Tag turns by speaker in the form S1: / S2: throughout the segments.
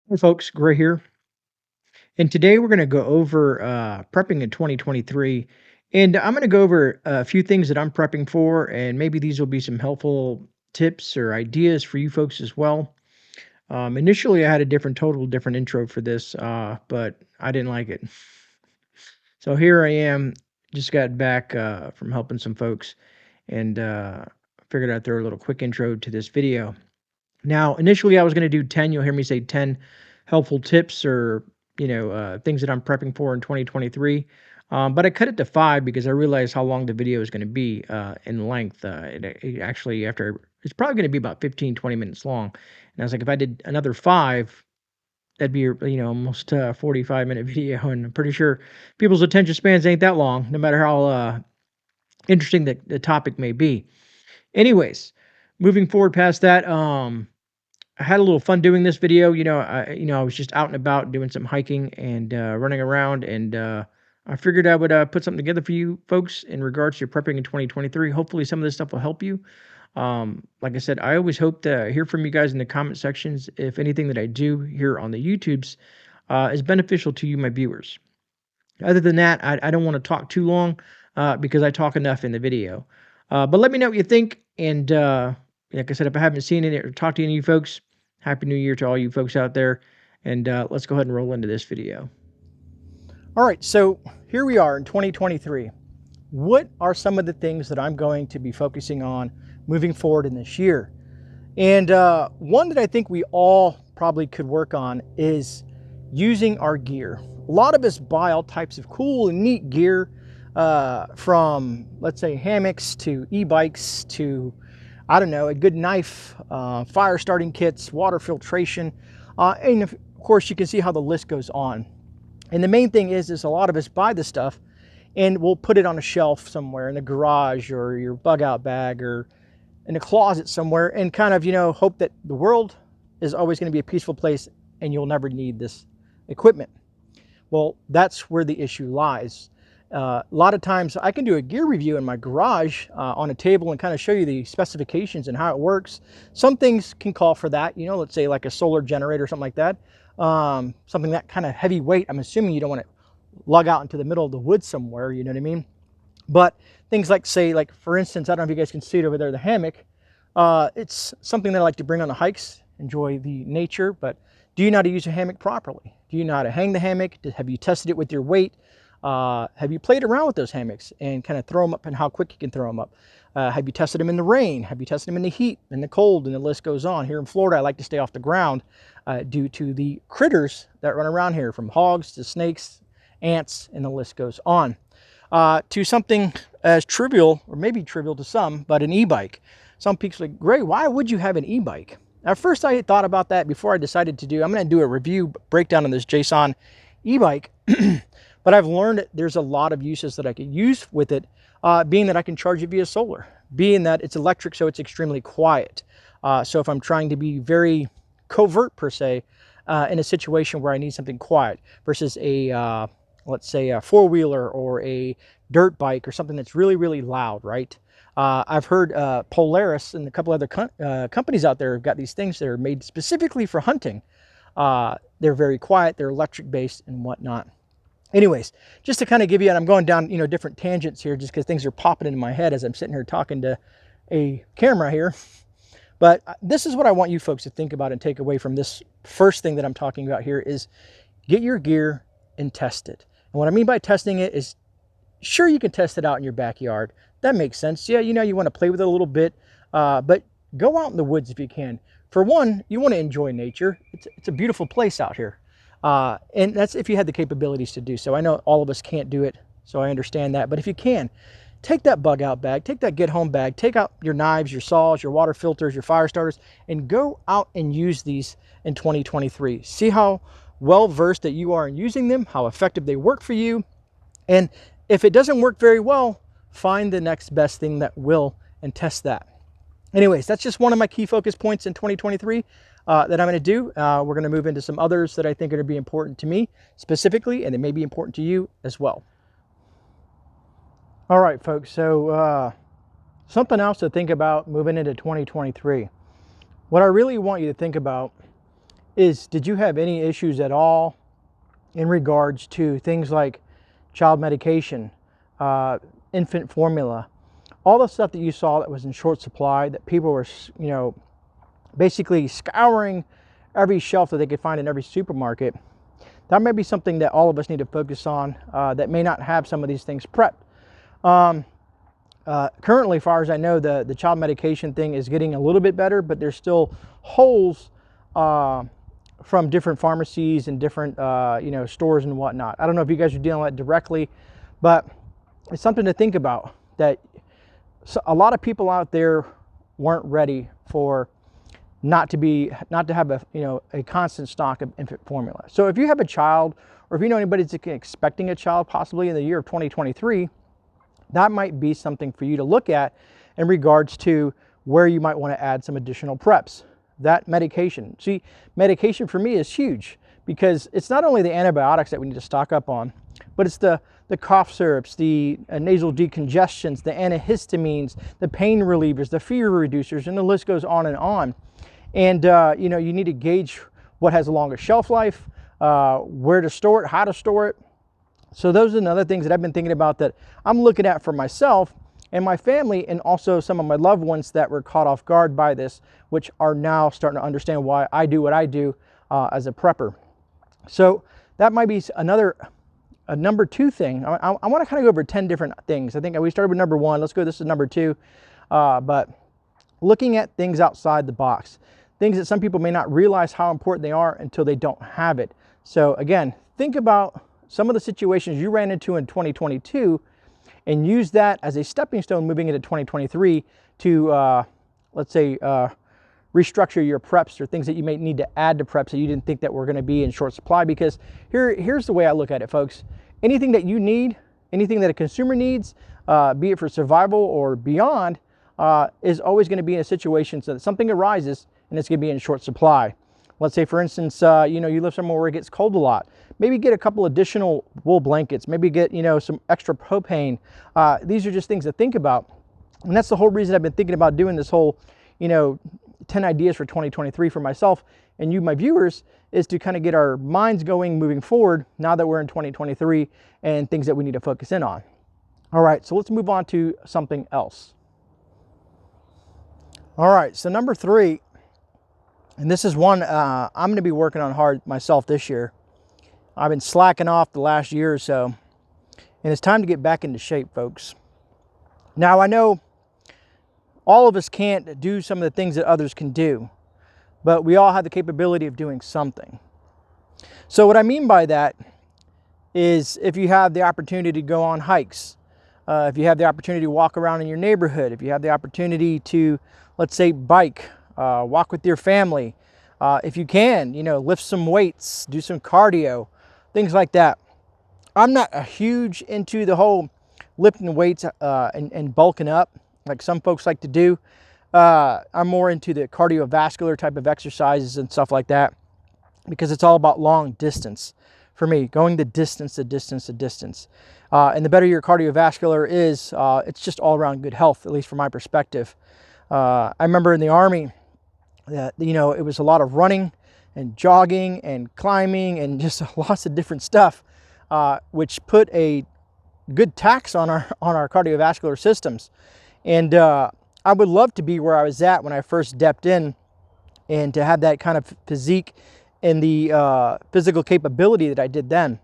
S1: Hey folks, Gray here. And today we're going to go over prepping in 2023. And I'm going to go over a few things that I'm prepping for, and maybe these will be some helpful tips or ideas for you folks as well. Initially, I had a total different intro for this, but I didn't like it. So here I am, just got back from helping some folks and figured I'd throw a little quick intro to this video. Now, initially, I was going to do 10. You'll hear me say 10 helpful tips or, things that I'm prepping for in 2023. But I cut it to 5 because I realized how long the video is going to be in length. It actually, it's probably going to be about 15, 20 minutes long. And I was like, if I did another 5, that'd be, almost a 45-minute video. And I'm pretty sure people's attention spans ain't that long, no matter how interesting the topic may be. Anyways, moving forward past that, I had a little fun doing this video. I was just out and about doing some hiking and running around, and I figured I would put something together for you folks in regards to prepping in 2023. Hopefully, some of this stuff will help you. Like I said, I always hope to hear from you guys in the comment sections if anything that I do here on the YouTubes is beneficial to you, my viewers. Other than that, I don't want to talk too long because I talk enough in the video. But let me know what you think. And like I said, if I haven't seen it or talked to any of you folks, Happy New Year to all you folks out there. And let's go ahead and roll into this video. All right, so here we are in 2023. What are some of the things that I'm going to be focusing on moving forward in this year? And one that I think we all probably could work on is using our gear. A lot of us buy all types of cool and neat gear from, let's say, hammocks to e-bikes to, I don't know, a good knife, fire starting kits, water filtration, and of course you can see how the list goes on. And the main thing is a lot of us buy this stuff and we'll put it on a shelf somewhere in a garage or your bug out bag or in a closet somewhere and kind of, hope that the world is always going to be a peaceful place and you'll never need this equipment. Well, that's where the issue lies. A lot of times I can do a gear review in my garage on a table and kind of show you the specifications and how it works. Some things can call for that, let's say like a solar generator or something like that. Something that kind of heavyweight. I'm assuming you don't want to lug out into the middle of the woods somewhere, you know what I mean? But things like, say, like for instance, I don't know if you guys can see it over there, the hammock. It's something that I like to bring on the hikes, enjoy the nature, but do you know how to use a hammock properly? Do you know how to hang the hammock? Have you tested it with your weight? Have you played around with those hammocks and kind of throw them up and how quick you can throw them up? Have you tested them in the rain? Have you tested them in the heat, in the cold, and the list goes on. Here in Florida, I like to stay off the ground due to the critters that run around here, from hogs to snakes, ants, and the list goes on. To something as trivial, or maybe trivial to some, but an e-bike. Some people say, Gray, why would you have an e-bike? At first I thought about that before I decided to I'm going to do a review breakdown on this JSON e-bike. But I've learned that there's a lot of uses that I could use with it, being that I can charge it via solar, being that it's electric, so it's extremely quiet. So if I'm trying to be very covert, per se, in a situation where I need something quiet versus a, let's say, a four-wheeler or a dirt bike or something that's really, really loud, right? I've heard Polaris and a couple other companies out there have got these things that are made specifically for hunting. They're very quiet, they're electric-based and whatnot. Anyways, just to kind of give you, and I'm going down, different tangents here just because things are popping into my head as I'm sitting here talking to a camera here. But this is what I want you folks to think about and take away from this first thing that I'm talking about here is get your gear and test it. And what I mean by testing it is, sure, you can test it out in your backyard. That makes sense. Yeah, you want to play with it a little bit, but go out in the woods if you can. For one, you want to enjoy nature. It's a beautiful place out here. And that's if you had the capabilities to do so. I know all of us can't do it, so I understand that. But if you can, take that bug out bag, take that get home bag, take out your knives, your saws, your water filters, your fire starters, and go out and use these in 2023. See how well versed that you are in using them, how effective they work for you. And if it doesn't work very well, find the next best thing that will and test that. Anyways, that's just one of my key focus points in 2023 that I'm going to do. We're going to move into some others that I think are going to be important to me specifically, and they may be important to you as well. All right, folks, so something else to think about moving into 2023. What I really want you to think about is, did you have any issues at all in regards to things like child medication, infant formula, all the stuff that you saw that was in short supply, that people were, you know, basically scouring every shelf that they could find in every supermarket? That may be something that all of us need to focus on, that may not have some of these things prepped. Currently, as far as I know, the child medication thing is getting a little bit better, but there's still holes from different pharmacies and different you know, stores and whatnot. I don't know if you guys are dealing with that directly, but it's something to think about, that a lot of people out there weren't ready for not to have a, you know, a constant stock of infant formula. So if you have a child, or if you know anybody that's expecting a child possibly in the year of 2023, that might be something for you to look at in regards to where you might want to add some additional preps. That medication, see, medication for me is huge, because it's not only the antibiotics that we need to stock up on, but it's the cough syrups, the nasal decongestions, the antihistamines, the pain relievers, the fever reducers, and the list goes on and on. And you know, you need to gauge what has a longer shelf life, where to store it, how to store it. So those are another things that I've been thinking about, that I'm looking at for myself and my family, and also some of my loved ones that were caught off guard by this, which are now starting to understand why I do what I do as a prepper. So that might be a number two thing. I want to kind of go over 10 different things. I think we started with number one. Let's go, this is number two. But looking at things outside the box, things that some people may not realize how important they are until they don't have it. So again, think about some of the situations you ran into in 2022 and use that as a stepping stone moving into 2023 to, let's say, restructure your preps, or things that you may need to add to preps that you didn't think that were going to be in short supply. Because here's the way I look at it, folks. Anything that you need, anything that a consumer needs, be it for survival or beyond, is always going to be in a situation so that something arises and it's going to be in short supply. Let's say, for instance, you know, you live somewhere where it gets cold a lot. Maybe get a couple additional wool blankets. Maybe get, you know, some extra propane. These are just things to think about. And that's the whole reason I've been thinking about doing this whole, you know, 10 ideas for 2023 for myself and you, my viewers, is to kind of get our minds going moving forward now that we're in 2023, and things that we need to focus in on. All right, so let's move on to something else. All right, so number three, and this is one I'm going to be working on hard myself this year. I've been slacking off the last year or so, and it's time to get back into shape, folks. Now, I know all of us can't do some of the things that others can do, but we all have the capability of doing something. So what I mean by that is, if you have the opportunity to go on hikes, if you have the opportunity to walk around in your neighborhood, if you have the opportunity to, let's say, bike, walk with your family, if you can, you know, lift some weights, do some cardio, things like that. I'm not a huge into the whole lifting weights and bulking up like some folks like to do. I'm more into the cardiovascular type of exercises and stuff like that, because it's all about long distance for me, going the distance. And the better your cardiovascular is, it's just all around good health, at least from my perspective. I remember in the Army that, you know, it was a lot of running and jogging and climbing and just lots of different stuff, which put a good tax on our cardiovascular systems. And I would love to be where I was at when I first stepped in, and to have that kind of physique and the physical capability that I did then.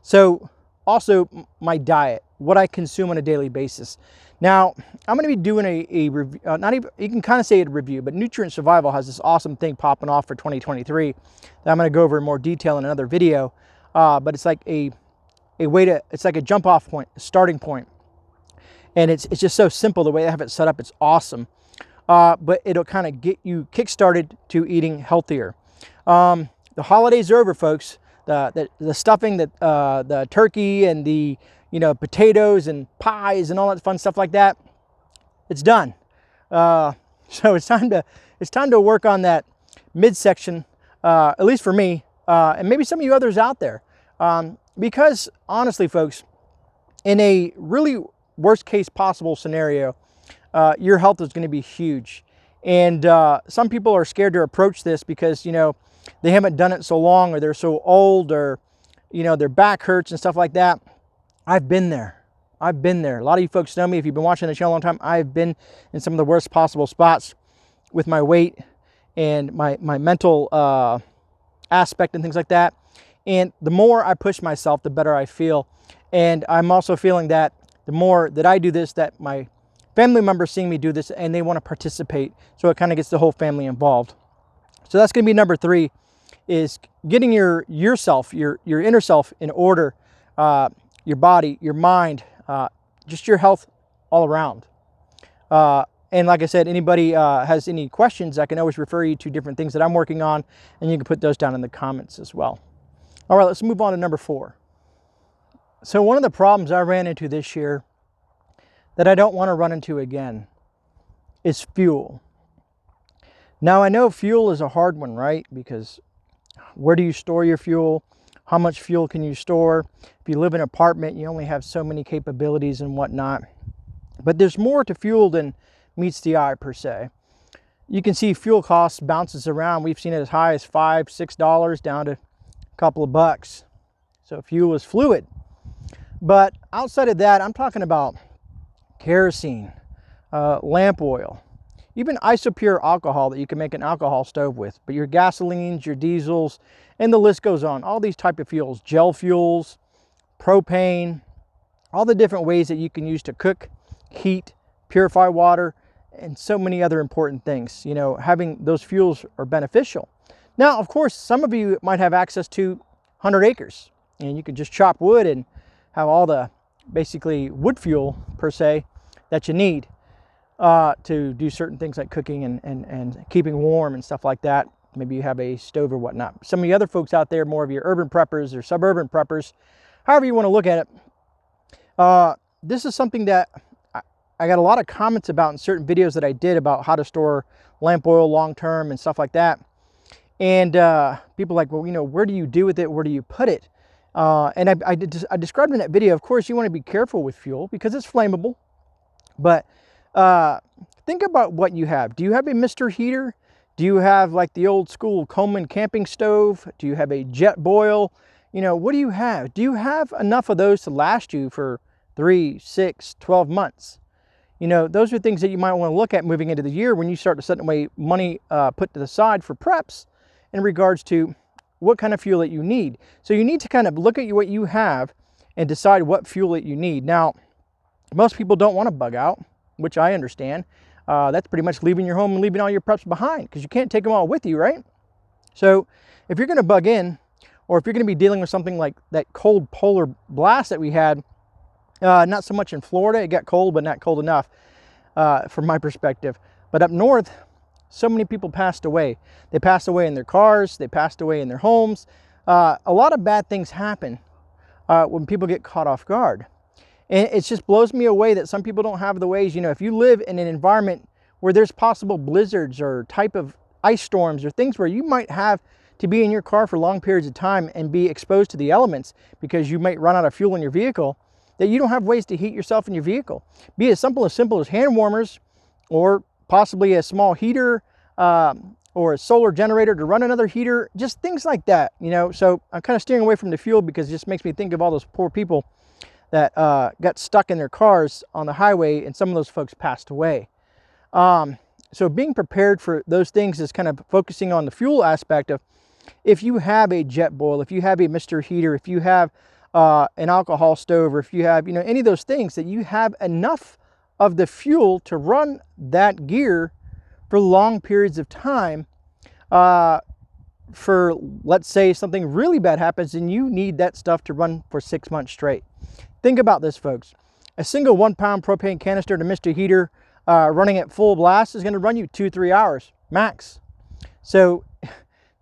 S1: So also my diet, what I consume on a daily basis. Now, I'm going to be doing a review, not even, you can kind of say a review, but Nutrient Survival has this awesome thing popping off for 2023 that I'm going to go over in more detail in another video. But it's like a way to, it's like a jump off point, a starting point. And it's just so simple the way they have it set up. It's awesome. But it'll kind of get you kick-started to eating healthier. The holidays are over, folks. The stuffing, the turkey and the, you know, potatoes and pies and all that fun stuff like that, it's done. So it's time to work on that midsection, at least for me, and maybe some of you others out there. Because honestly, folks, in a really worst case possible scenario, your health is going to be huge. And some people are scared to approach this because, you know,
S2: they haven't done it so long, or they're so old, or their back hurts and stuff like that. I've been there. I've been there. A lot of you folks know me. If you've been watching the channel a long time, I've been in some of the worst possible spots with my weight and my mental aspect and things like that. And the more I push myself, the better I feel. And I'm also feeling that the more that I do this, that my family members seeing me do this and they want to participate. So it kind of gets the whole family involved. So that's going to be number 3, is getting your inner self in order, your body, your mind, just your health all around. And like I said, anybody has any questions, I can always refer you to different things that I'm working on, and you can put those down in the comments as well. All right, let's move on to number 4. So one of the problems I ran into this year that I don't want to run into again is fuel. Now, I know fuel is a hard one, right? Because where do you store your fuel? How much fuel can you store? If you live in an apartment, you only have so many capabilities and whatnot. But there's more to fuel than meets the eye per se. You can see fuel costs bounces around. We've seen it as high as $5, $6 down to a couple of bucks. So fuel is fluid. But outside of that, I'm talking about kerosene, lamp oil, even isopure alcohol that you can make an alcohol stove with. But your gasolines, your diesels, and the list goes on. All these type of fuels, gel fuels, propane, all the different ways that you can use to cook, heat, purify water, and so many other important things. Having those fuels are beneficial. Now, of course, some of you might have access to 100 acres, and you can just chop wood and have all the basically wood fuel per se that you need to do certain things like cooking and keeping warm and stuff like that. Maybe you have a stove or whatnot. Some of the other folks out there, more of your urban preppers or suburban preppers, however you want to look at it, this is something that I got a lot of comments about in certain videos that I did about how to store lamp oil long term and stuff like that. And people like, well, where do you do with it? Where do you put it? And I described in that video, of course, you want to be careful with fuel because it's flammable. But think about what you have. Do you have a Mr. Heater? Do you have like the old school Coleman camping stove? Do you have a jet boil? What do you have? Do you have enough of those to last you for 3, 6, 12 months? Those are things that you might want to look at moving into the year when you start to set away money put to the side for preps in regards to what kind of fuel that you need. So you need to kind of look at what you have and decide what fuel that you need. Now, most people don't want to bug out, which I understand. That's pretty much leaving your home and leaving all your preps behind because you can't take them all with you, right? So if you're going to bug in, or if you're going to be dealing with something like that cold polar blast that we had, not so much in Florida, it got cold, but not cold enough from my perspective. But up north, so many people passed away. They passed away in their cars, they passed away in their homes. A lot of bad things happen when people get caught off guard. And it just blows me away that some people don't have the ways, if you live in an environment where there's possible blizzards or type of ice storms or things where you might have to be in your car for long periods of time and be exposed to the elements because you might run out of fuel in your vehicle, that you don't have ways to heat yourself in your vehicle. Be as simple as hand warmers, or possibly a small heater or a solar generator to run another heater, just things like that, So I'm kind of steering away from the fuel because it just makes me think of all those poor people that got stuck in their cars on the highway, and some of those folks passed away. So being prepared for those things is kind of focusing on the fuel aspect of, if you have a jet boil, if you have a Mr. Heater, if you have an alcohol stove, or if you have, any of those things, that you have enough of the fuel to run that gear for long periods of time. For, let's say, something really bad happens and you need that stuff to run for 6 months straight. Think about this, folks. A single 1-pound propane canister to Mr. Heater running at full blast is going to run you 2-3 hours max. So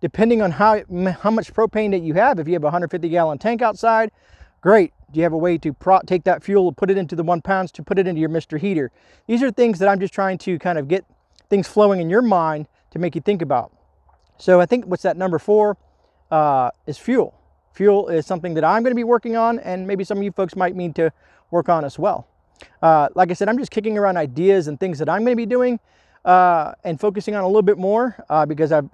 S2: depending on how much propane that you have, if you have a 150-gallon tank outside, great. Do you have a way to take that fuel, put it into the 1 pounds, to put it into your Mr. Heater? These are things that I'm just trying to kind of get things flowing in your mind to make you think about. So I think what's that number 4 is fuel. Fuel is something that I'm going to be working on, and maybe some of you folks might need to work on as well. Like I said, I'm just kicking around ideas and things that I'm going to be doing and focusing on a little bit more because I've,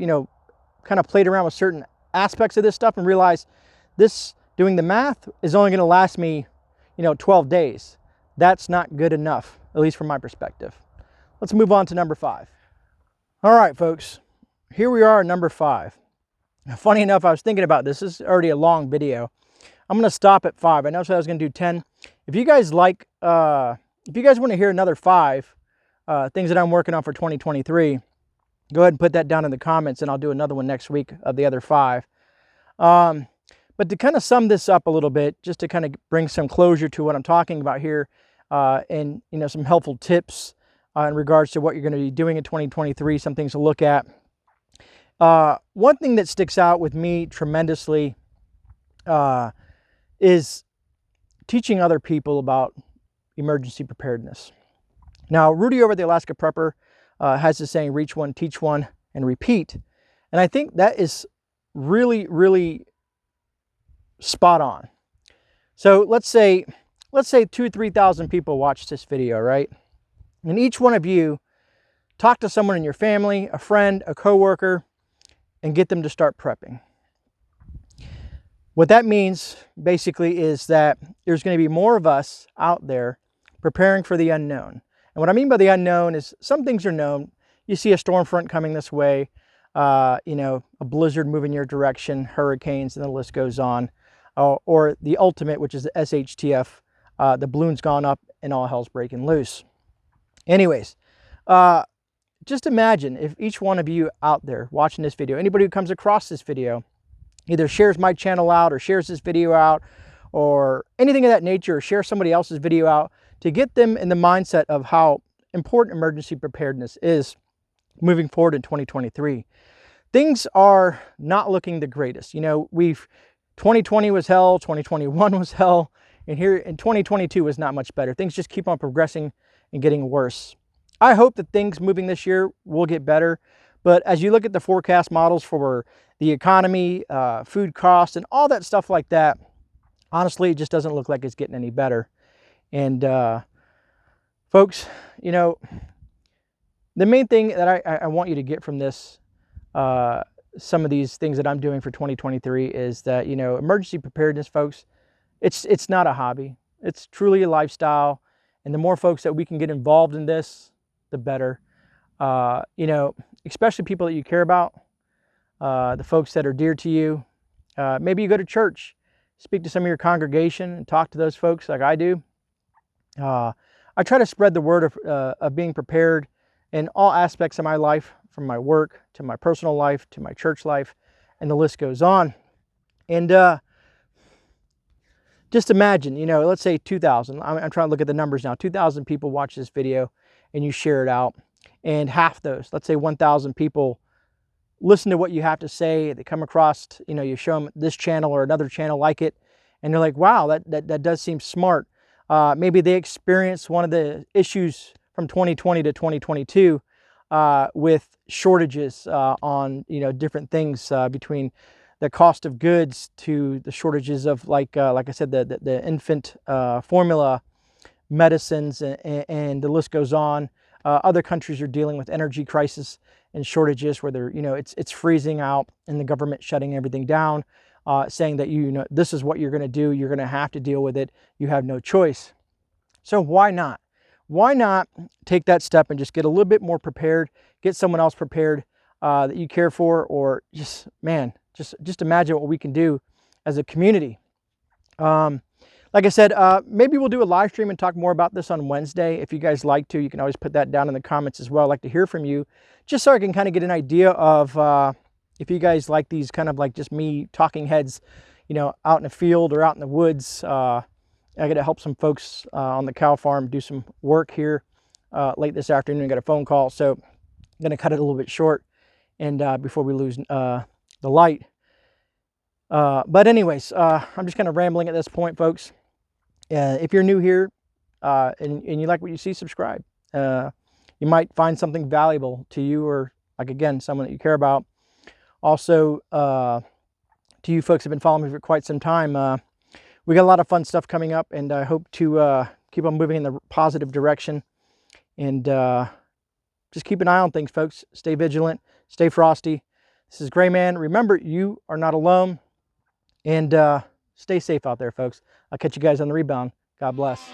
S2: kind of played around with certain aspects of this stuff and realized this, doing the math, is only going to last me, 12 days. That's not good enough, at least from my perspective. Let's move on to number 5. All right, folks, here we are at number 5. Funny enough, I was thinking about this. This is already a long video. I'm going to stop at 5. I know I said I was going to do 10. If you guys like, if you guys want to hear another 5 things that I'm working on for 2023, go ahead and put that down in the comments, and I'll do another one next week of the other 5. But to kind of sum this up a little bit, just to kind of bring some closure to what I'm talking about here, and some helpful tips in regards to what you're going to be doing in 2023, some things to look at. One thing that sticks out with me tremendously is teaching other people about emergency preparedness. Now, Rudy over at the Alaska Prepper has this saying, reach one, teach one, and repeat. And I think that is really, really spot on. So let's say 2,000 or 3,000 people watch this video, right? And each one of you talk to someone in your family, a friend, a coworker, and get them to start prepping. What that means basically is that there's going to be more of us out there preparing for the unknown. And what I mean by the unknown is some things are known. You see a storm front coming this way, a blizzard moving your direction, hurricanes, and the list goes on. Or the ultimate, which is the SHTF, the balloon's gone up and all hell's breaking loose. Anyways, just imagine if each one of you out there watching this video, anybody who comes across this video, either shares my channel out or shares this video out or anything of that nature, or share somebody else's video out, to get them in the mindset of how important emergency preparedness is moving forward in 2023. Things are not looking the greatest. 2020 was hell, 2021 was hell, and here in 2022 was not much better. Things just keep on progressing and getting worse. I hope that things moving this year will get better, but as you look at the forecast models for the economy, food costs, and all that stuff like that, honestly, it just doesn't look like it's getting any better. And folks, the main thing that I want you to get from this, some of these things that I'm doing for 2023, is that, emergency preparedness, folks, it's not a hobby. It's truly a lifestyle. And the more folks that we can get involved in this, the better. Especially people that you care about, the folks that are dear to you. Maybe you go to church, speak to some of your congregation and talk to those folks like I do. I try to spread the word of being prepared in all aspects of my life, from my work to my personal life to my church life, and the list goes on. And just imagine, let's say 2,000. I'm trying to look at the numbers now. 2,000 people watch this video and you share it out. And half those, let's say 1,000 people, listen to what you have to say. They come across, you show them this channel or another channel like it, and they're like, wow, that does seem smart. Maybe they experienced one of the issues from 2020 to 2022 with shortages on different things, between the cost of goods to the shortages of, like I said, the infant formula medicines, and the list goes on. Other countries are dealing with energy crisis and shortages where they're, it's freezing out and the government shutting everything down, saying that, this is what you're going to do. You're going to have to deal with it. You have no choice. So why not? Why not take that step and just get a little bit more prepared, get someone else prepared that you care for, or just imagine what we can do as a community. Like I said, maybe we'll do a live stream and talk more about this on Wednesday. If you guys like to, you can always put that down in the comments as well. I'd like to hear from you, just so I can kind of get an idea of if you guys like these kind of like just me talking heads, out in the field or out in the woods. I got to help some folks on the cow farm do some work here late this afternoon. I got a phone call, so I'm going to cut it a little bit short, and before we lose the light. But anyways, I'm just kind of rambling at this point, folks. If you're new here and you like what you see, subscribe. You might find something valuable to you, or, like, again, someone that you care about. Also, to you folks who have been following me for quite some time, we got a lot of fun stuff coming up, and I hope to keep on moving in the positive direction. And just keep an eye on things, folks. Stay vigilant, stay frosty. This is GreyMan. Remember, you are not alone, and stay safe out there, folks. I'll catch you guys on the rebound. God bless.